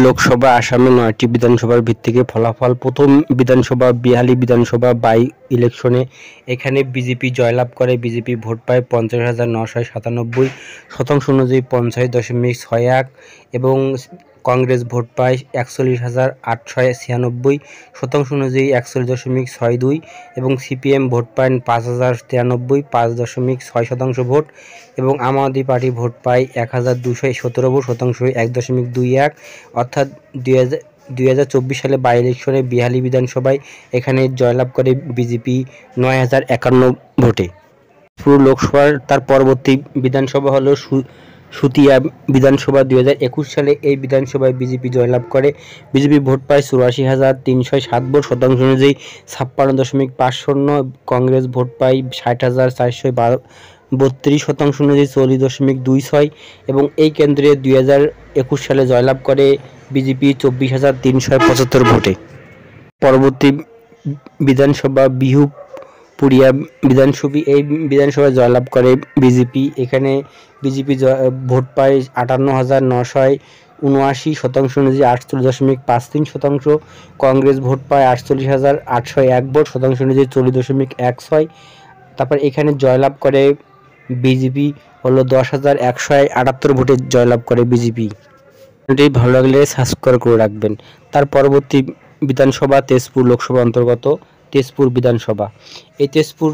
লোকসভা আসামে ৯টি বিধানসভার ভিত্তিতে ফলাফল। প্রথম বিধানসভা বিহালী বিধানসভা বাই ইলেকশনে এখানে বিজেপি জয়লাভ করে। বিজেপি ভোট পায় ৫০,৯৯৭ শতাংশ অনুযায়ী ৫০.৬১ এবং কংগ্রেস ভোট পায় ৪১,৮৯৬ শতাংশ অনুযায়ী ৪১.৬২ এবং সিপিএম ভোট পায় ৫,০৯৩ ৫.৬% ভোট এবং আম আদমি পার্টি ভোট পায় ১,২১৭ শতাংশ ১.২১। অর্থাৎ ২০২৪ সালে বাই ইলেকশনে বিহালী বিধানসভায় এখানে জয়লাভ করে বিজেপি ৯,০৫১ ভোটে। পুরো লোকসভার তার পরবর্তী বিধানসভা হলো সুতিয়া বিধানসভা। ২০২১ সালে এই বিধানসভায় বিজেপি জয়লাভ করে। বিজেপি ভোট পায় ৮৪,৩০৭ ভোট, শতাংশ অনুযায়ী ৫৬.৫০। কংগ্রেস ভোট পায় ৬০,৪৩২ শতাংশ অনুযায়ী ৪০.২৬ এবং এই কেন্দ্রে ২০২১ সালে জয়লাভ করে বিজেপি ২৪,৩৭৫ ভোটে। পরবর্তী বিধানসভা বিহুপুরিয়া বিধানসভা। এই বিধানসভায় জয়লাভ করে বিজেপি। এখানে বিজেপি ভোট পায় ৫৮,৯৭৯ শতাংশ অনুযায়ী ৪৮.৫৩%। কংগ্রেস ভোট পায় ৪৮,৮০১ ভোট, শতাংশ অনুযায়ী ৪০.১৬। তারপর এখানে জয়লাভ করে বিজেপি হলো ১০,১৭৮ ভোটে জয়লাভ করে বিজেপি। ভালো লাগলে সাবস্ক্রাইব করে রাখবেন। তার পরবর্তী বিধানসভা তেজপুর লোকসভা অন্তর্গত তেজপুর বিধানসভা। এই তেজপুর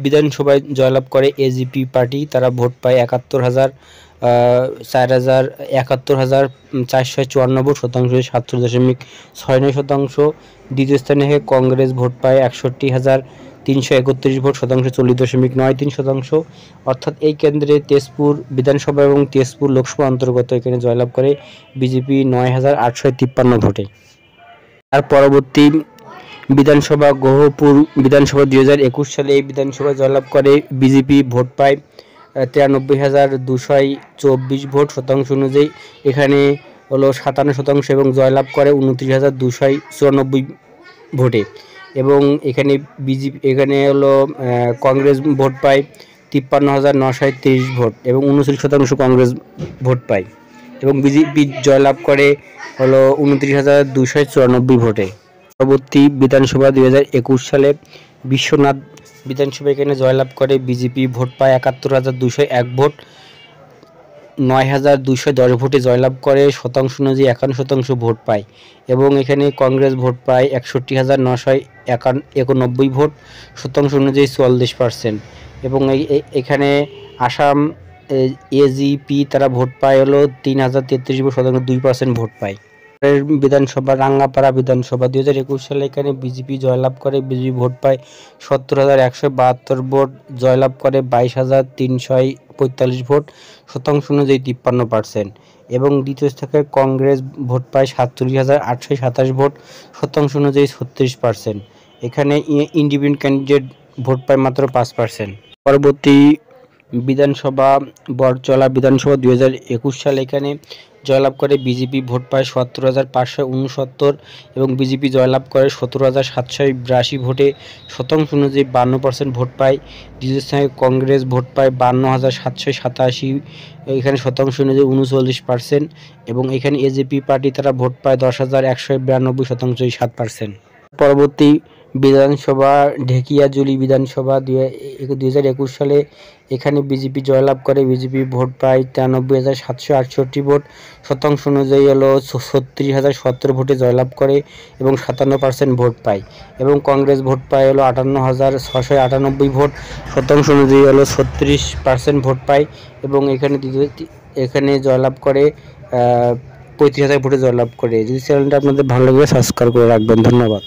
বিধানসভায় জয়লাভ করে এজিপি পার্টি। তারা ভোট পায় ৭১,৪৫৪ ভোট, শতাংশ ৭৭.৬৯%। দ্বিতীয় স্থানে কংগ্রেস ভোট পায় ৬১,৩৩১ ভোট, শতাংশ ৪০.৯৩%। অর্থাৎ এই কেন্দ্রে তেজপুর বিধানসভা এবং তেজপুর লোকসভা অন্তর্গত এখানে জয়লাভ করে বিজেপি ৯,৮৫৩ ভোটে। তার পরবর্তী বিধানসভা গহপুর বিধানসভা। ২০২১ সালে এই বিধানসভা জয়লাভ করে বিজেপি ভোট পায় ৯৩,২২৪ ভোট, শতাংশ অনুযায়ী এখানে হলো ৫৭% এবং জয়লাভ করে ২৯,২৯৪ ভোটে এবং এখানে এখানে হলো কংগ্রেস ভোট পায় ৫৩,৯৩০ ভোট এবং ৩৯% কংগ্রেস ভোট পায় এবং বিজেপি জয়লাভ করে হলো ২৯,২৯৪ ভোটে। পরবর্তী বিধানসভা ২০২১ সালে বিশ্বনাথ বিধানসভা। এখানে জয়লাভ করে বিজেপি ভোট পায় ৭১,২০১ ভোট, ৯,২১০ ভোটে জয়লাভ করে, শতাংশ অনুযায়ী ৫১% ভোট পায় এবং এখানে কংগ্রেস ভোট পায় ৬১,৯৯১ ভোট, শতাংশ অনুযায়ী ৪০% এবং এখানে আসাম এজিপি তারা ভোট পায় হলো ৩,০৩৩ ভোট, শতাংশ ২% ভোট পায়। বিধানসভা রাঙ্গাপাড়া বিধানসভা। ২০২১ সালে এখানে বিজেপি জয়লাভ করে। বিজেপি ভোট পায় ৭০,১৭২ ভোট, জয়লাভ করে ২২,৩৪৫ ভোট, শতাংশ অনুযায়ী ৫৩% এবং দ্বিতীয় স্থানে কংগ্রেস ভোট পায় ৪৭,৮২৭ ভোট, শতাংশ অনুযায়ী ৩৬%। এখানে ইন্ডিপেন্ডেন্ট ক্যান্ডিডেট ভোট পায় মাত্র ৫%। পরবর্তী বিধানসভা বরচলা বিধানসভা। ২০২১ সালে এখানে জয়লাভ করে বিজেপি ভোট পায় ৭০,৫৬৯ এবং বিজেপি জয়লাভ করে ১৭,৭৮২ ভোটে, শতাংশ অনুযায়ী ৫২% ভোট পায়। দ্বিতীয় স্থানে কংগ্রেস ভোট পায় ৫২,৭৮৭, এখানে শতাংশ অনুযায়ী ৩৯% এবং এখানে এজিপি পার্টি তারা ভোট পায় ১০,১৯২ শতাংশ ৭%। পরবর্তী বিধানসভা ঢেকিয়াজুলি বিধানসভা। ২০২১ সালে এখানে বিজেপি জয়লাভ করে। বিজেপি ভোট পায় ৯৩,৭৬৮ ভোট, শতাংশ অনুযায়ী হলো ৩৬,০১৭ ভোটে জয়লাভ করে এবং ৫৭% ভোট পায় এবং কংগ্রেস ভোট পায় হলো ৫৮,৬৯৮ ভোট, শতাংশ অনুযায়ী হলো ৩৬% ভোট পায় এবং এখানে জয়লাভ করে ৩৫,০০০ ভোটে জয়লাভ করে। যদি চ্যানেলটা আপনাদের ভালো লাগে সাবস্ক্রাইব করে রাখবেন। ধন্যবাদ।